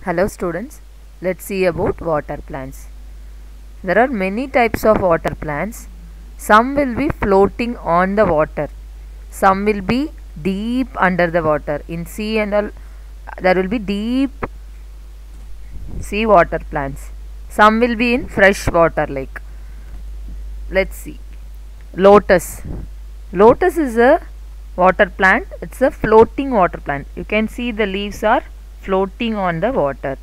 Hello students, let's see about water plants. There are many types of water plants. Some will be floating on the water. Some will be deep under the water. In sea and all, there will be deep sea water plants. Some will be in fresh water lake. Let's see. Lotus. Lotus is a water plant. It's a floating water plant. You can see the leaves are floating on the water,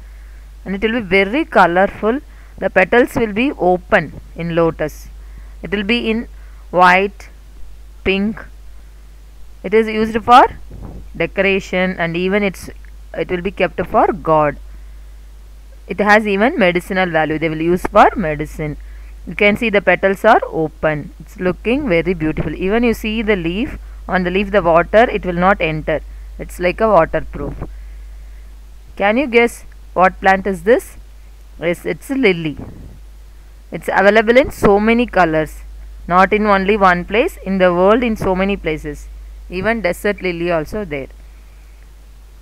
and it will be very colorful. The petals will be open in lotus. It will be in white, pink. It is used for decoration, and even it will be kept for God. It has even medicinal value. They will use for medicine. You can see the petals are open. It's looking very beautiful. Even you see the leaf, on the leaf the water, it will not enter. It's like a waterproof. Can you guess what plant is this? Yes, it's a lily. It's available in so many colors, not in only one place, in the world in so many places. Even desert lily also there.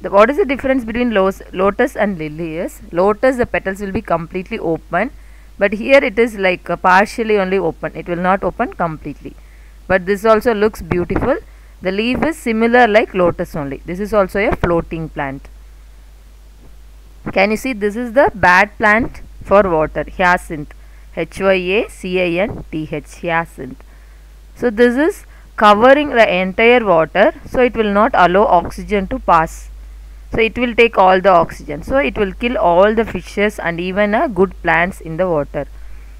What is the difference between lotus and lily is, lotus the petals will be completely open, but here it is like partially only open. It will not open completely. But this also looks beautiful. The leaf is similar like lotus only. This is also a floating plant. Can you see, this is the bad plant for water, hyacinth. Hyacinth, hyacinth. So this is covering the entire water, so it will not allow oxygen to pass. So it will take all the oxygen. So it will kill all the fishes and even good plants in the water.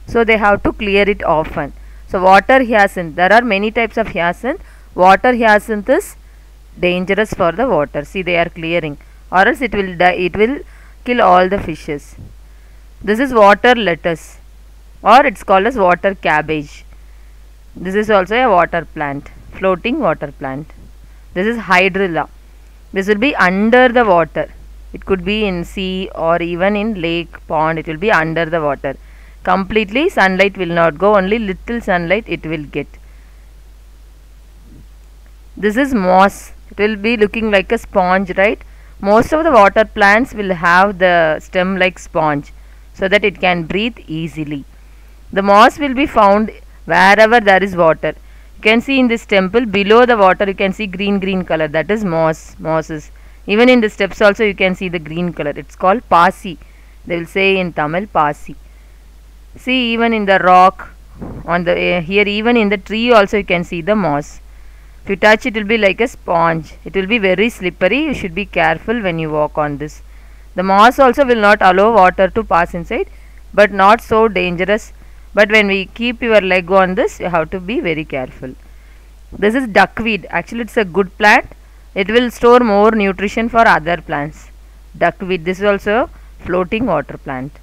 So they have to clear it often. So water hyacinth, there are many types of hyacinth. Water hyacinth is dangerous for the water. See, they are clearing, or else it will die. It will kill all the fishes. This is water lettuce, or it's called as water cabbage. This is also a water plant, floating water plant. This is hydrilla. This will be under the water. It could be in sea or even in lake, pond. It will be under the water. Completely sunlight will not go, only little sunlight it will get. This is moss. It will be looking like a sponge, right? Most of the water plants will have the stem like sponge, so that it can breathe easily. The moss will be found wherever there is water. You can see in this temple below the water, you can see green color. That is mosses. Even in the steps also you can see the green color. It's called pasi. They will say in Tamil pasi. See, even in the rock, on the here, even in the tree also you can see the moss. If you touch, it will be like a sponge. It will be very slippery. You should be careful when you walk on this. The moss also will not allow water to pass inside, but not so dangerous. But when we keep your leg on this, you have to be very careful. This is duckweed. Actually, it's a good plant. It will store more nutrition for other plants. Duckweed. This is also floating water plant.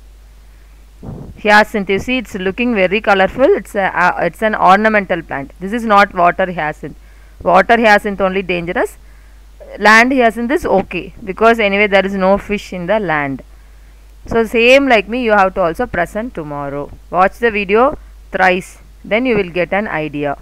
Hyacinth. You see, it's looking very colorful. It's an ornamental plant. This is not water hyacinth. Water hyacinth only dangerous. Land hyacinth is okay, because anyway there is no fish in the land. So same like me, you have to also present tomorrow. Watch the video thrice, then you will get an idea.